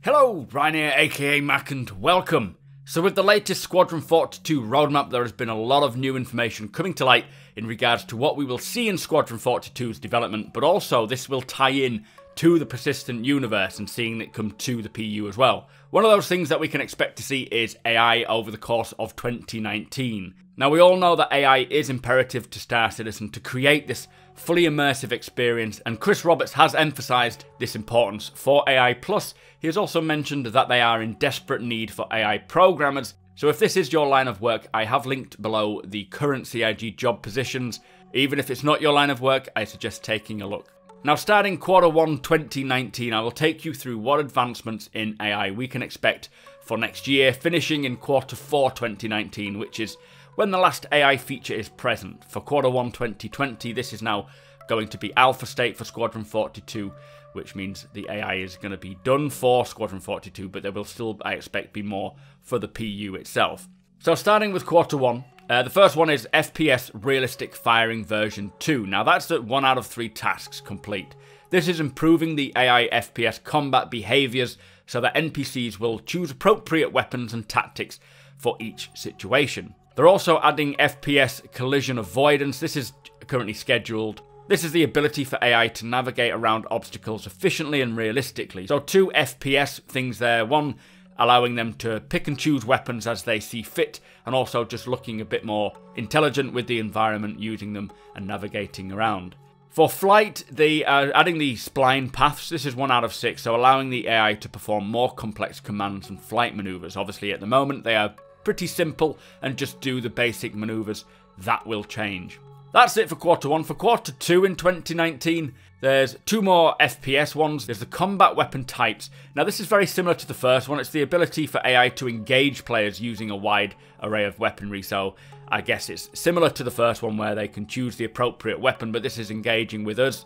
Hello, Ryan here, aka Mac, and welcome. So with the latest Squadron 42 roadmap, there has been a lot of new information coming to light in regards to what we will see in Squadron 42's development, but also this will tie in to the persistent universe and seeing it come to the PU as well. One of those things that we can expect to see is AI over the course of 2019. Now we all know that AI is imperative to Star Citizen to create this fully immersive experience, and Chris Roberts has emphasised this importance for AI. Plus, he has also mentioned that they are in desperate need for AI programmers. So if this is your line of work, I have linked below the current CIG job positions. Even if it's not your line of work, I suggest taking a look. Now starting Q1 2019, I will take you through what advancements in AI we can expect for next year, finishing in Q4 2019, which is when the last AI feature is present. For Q1 2020, this is now going to be alpha state for Squadron 42, which means the AI is going to be done for Squadron 42, but there will still, I expect, be more for the PU itself. So starting with Q1, the first one is FPS Realistic Firing version 2. Now that's at 1 out of 3 tasks complete. This is improving the AI FPS combat behaviours so that NPCs will choose appropriate weapons and tactics for each situation. They're also adding FPS collision avoidance. This is currently scheduled. This is the ability for AI to navigate around obstacles efficiently and realistically. So 2 FPS things there. One, allowing them to pick and choose weapons as they see fit, and also just looking a bit more intelligent with the environment, using them and navigating around. For flight, they are adding the spline paths. This is 1 out of 6, so allowing the AI to perform more complex commands and flight maneuvers. Obviously, at the moment, they are pretty simple and just do the basic maneuvers. That will change. That's it for Q1. For Q2 in 2019, there's 2 more FPS ones. There's the combat weapon types. Now this is very similar to the first one. It's the ability for AI to engage players using a wide array of weaponry. So I guess it's similar to the first one where they can choose the appropriate weapon, but this is engaging with us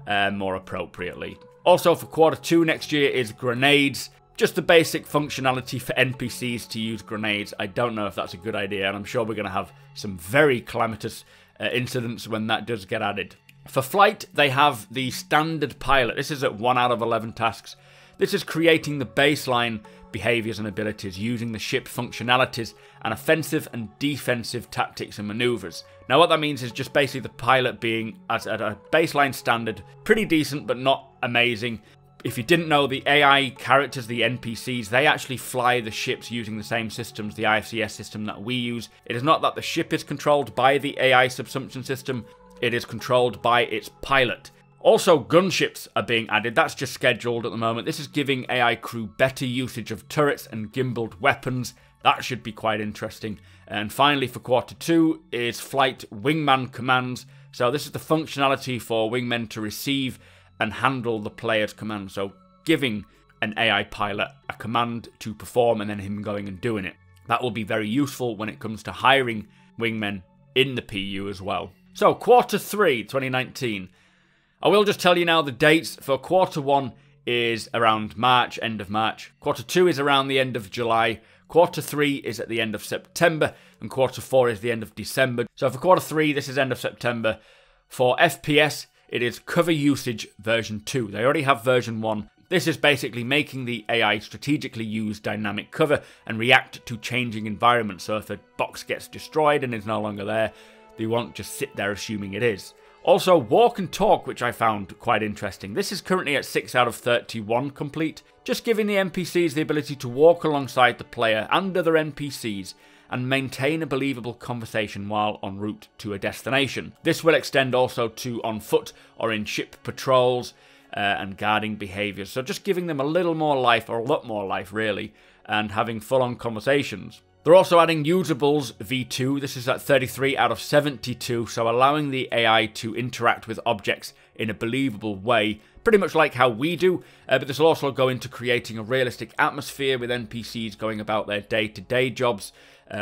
more appropriately. Also for Q2 next year is grenades. Just the basic functionality for NPCs to use grenades. I don't know if that's a good idea, and I'm sure we're going to have some very calamitous incidents when that does get added. For flight, they have the standard pilot. This is at 1 out of 11 tasks. This is creating the baseline behaviours and abilities, using the ship functionalities and offensive and defensive tactics and manoeuvres. Now what that means is just basically the pilot being at a baseline standard, pretty decent but not amazing. If you didn't know, the AI characters, the NPCs, they actually fly the ships using the same systems, the IFCS system that we use. It is not that the ship is controlled by the AI subsumption system, it is controlled by its pilot. Also, gunships are being added. That's just scheduled at the moment. This is giving AI crew better usage of turrets and gimbaled weapons. That should be quite interesting. And finally, for Q2 is flight wingman commands. So this is the functionality for wingmen to receive and handle the player's command. So giving an AI pilot a command to perform and then him going and doing it. That will be very useful when it comes to hiring wingmen in the PU as well. So Q3 2019. I will just tell you now the dates. For Q1 is around March, end of March. Q2 is around the end of July. Q3 is at the end of September. And Q4 is the end of December. So for Q3, this is end of September. For FPS, it is cover usage version 2. They already have version 1. This is basically making the AI strategically use dynamic cover and react to changing environments. So if a box gets destroyed and is no longer there, they won't just sit there assuming it is. Also, walk and talk, which I found quite interesting. This is currently at 6 out of 31 complete, just giving the NPCs the ability to walk alongside the player and other NPCs and maintain a believable conversation while en route to a destination. This will extend also to on foot or in ship patrols and guarding behaviours. So just giving them a little more life, or a lot more life really, and having full-on conversations. They're also adding usables V2. This is at 33 out of 72, so allowing the AI to interact with objects in a believable way, pretty much like how we do, but this will also go into creating a realistic atmosphere with NPCs going about their day-to-day jobs,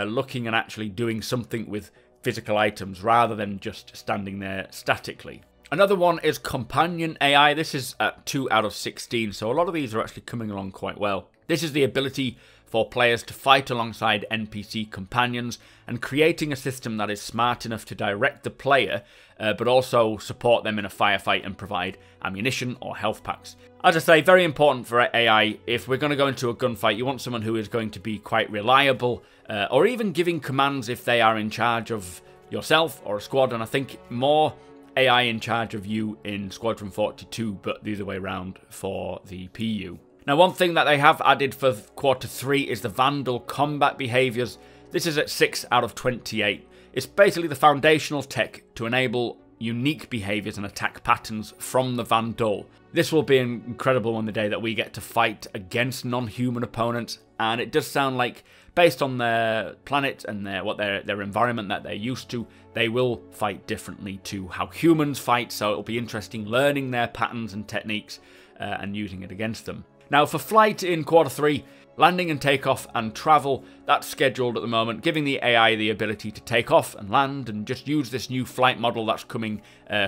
looking and actually doing something with physical items rather than just standing there statically. Another one is companion AI. This is at 2 out of 16, so a lot of these are actually coming along quite well. This is the ability for for players to fight alongside NPC companions, and creating a system that is smart enough to direct the player, but also support them in a firefight and provide ammunition or health packs. As I say, very important for AI. If we're going to go into a gunfight, you want someone who is going to be quite reliable, or even giving commands if they are in charge of yourself or a squad. And I think more AI in charge of you in Squadron 42, but the other way around for the PU. Now, one thing that they have added for Quarter 3 is the Vandal combat behaviours. This is at 6 out of 28. It's basically the foundational tech to enable unique behaviours and attack patterns from the Vandal. This will be incredible on the day that we get to fight against non-human opponents, and it does sound like, based on their planet and their environment that they're used to, they will fight differently to how humans fight, so it'll be interesting learning their patterns and techniques and using it against them. Now, for flight in Quarter 3, landing and takeoff and travel, that's scheduled at the moment, giving the AI the ability to take off and land and just use this new flight model that's coming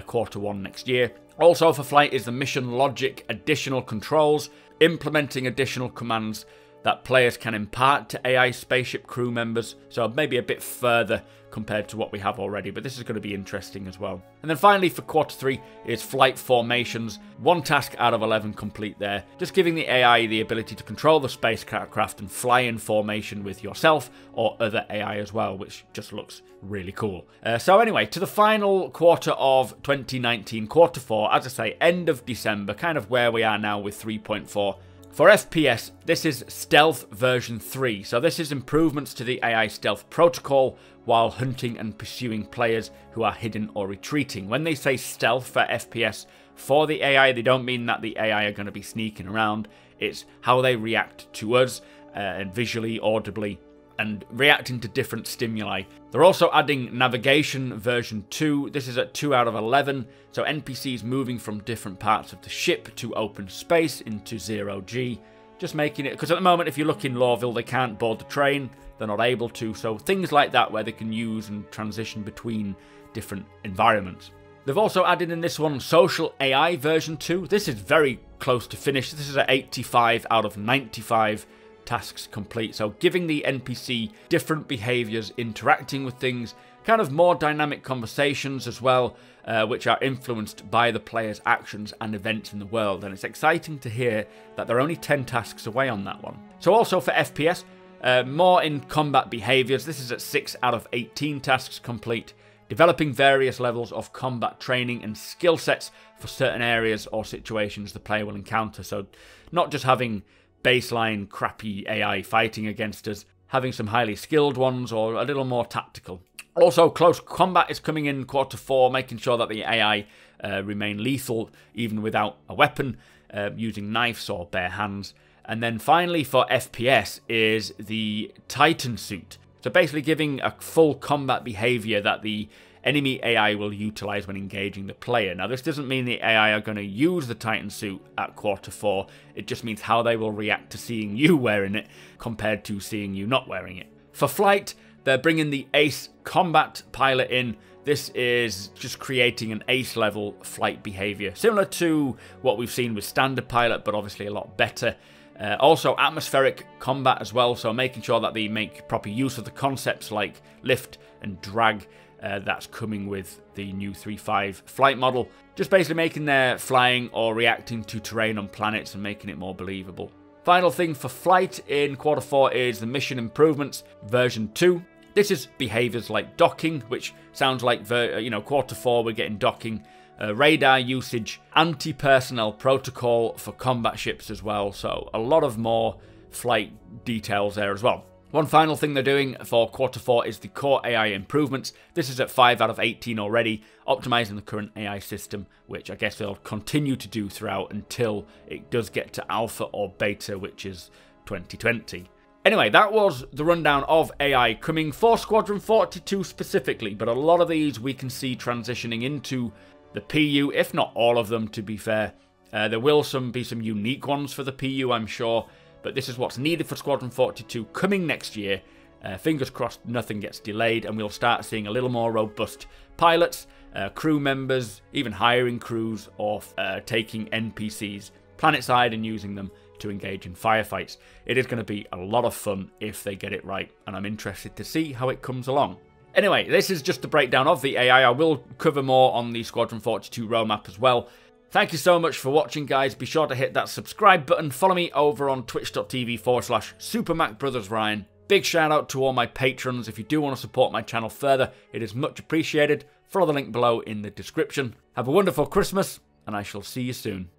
Quarter 1 next year. Also for flight is the mission logic additional controls, implementing additional commands that players can impart to AI spaceship crew members, so maybe a bit further compared to what we have already, but this is going to be interesting as well. And then finally for Quarter 3 is flight formations. 1 task out of 11 complete there, just giving the AI the ability to control the spacecraft and fly in formation with yourself or other AI as well, which just looks really cool. So anyway, to the final quarter of 2019, Quarter 4, as I say, end of December, kind of where we are now with 3.4. For FPS, this is Stealth version 3, so this is improvements to the AI stealth protocol while hunting and pursuing players who are hidden or retreating. When they say stealth for FPS for the AI, they don't mean that the AI are going to be sneaking around, it's how they react to us, and visually, audibly, and reacting to different stimuli. They're also adding navigation version 2. This is at 2 out of 11. So NPCs moving from different parts of the ship to open space into 0G. Just making it, because at the moment if you look in Lawville they can't board the train. They're not able to. So things like that where they can use and transition between different environments. They've also added in this one Social AI version 2. This is very close to finish. This is at 85 out of 95. Tasks complete, so giving the NPC different behaviours, interacting with things, kind of more dynamic conversations as well, which are influenced by the player's actions and events in the world, and it's exciting to hear that they're only 10 tasks away on that one. So also for FPS, more in combat behaviours. This is at 6 out of 18 tasks complete, developing various levels of combat training and skill sets for certain areas or situations the player will encounter, so not just having baseline crappy AI fighting against us, having some highly skilled ones or a little more tactical. Also, close combat is coming in Quarter 4, making sure that the AI remain lethal even without a weapon, using knives or bare hands. And then finally for FPS is the Titan suit. So basically giving a full combat behaviour that the enemy AI will utilise when engaging the player. Now this doesn't mean the AI are going to use the Titan suit at Quarter 4, it just means how they will react to seeing you wearing it compared to seeing you not wearing it. For flight, they're bringing the Ace Combat Pilot in. This is just creating an Ace level flight behaviour, similar to what we've seen with Standard Pilot, but obviously a lot better. Also atmospheric combat as well, so making sure that they make proper use of the concepts like lift and drag that's coming with the new 3.5 flight model. Just basically making their flying or reacting to terrain on planets and making it more believable. Final thing for flight in Quarter 4 is the Mission Improvements version 2. This is behaviours like docking, which sounds like, Quarter 4 we're getting docking. Radar usage, anti-personnel protocol for combat ships as well, so a lot of more flight details there as well. One final thing they're doing for Quarter 4 is the core AI improvements. This is at 5 out of 18 already, optimising the current AI system, which I guess they'll continue to do throughout until it does get to alpha or beta, which is 2020. Anyway, that was the rundown of AI coming for Squadron 42 specifically, but a lot of these we can see transitioning into the PU, if not all of them, to be fair. There will be some unique ones for the PU, I'm sure, but this is what's needed for Squadron 42 coming next year. Fingers crossed nothing gets delayed and we'll start seeing a little more robust pilots, crew members, even hiring crews or taking NPCs planetside and using them to engage in firefights. It is going to be a lot of fun if they get it right, and I'm interested to see how it comes along. Anyway, this is just a breakdown of the AI. I will cover more on the Squadron 42 roadmap as well. Thank you so much for watching, guys. Be sure to hit that subscribe button. Follow me over on twitch.tv/supermacbrothers. Big shout out to all my patrons. If you do want to support my channel further, it is much appreciated. Follow the link below in the description. Have a wonderful Christmas, and I shall see you soon.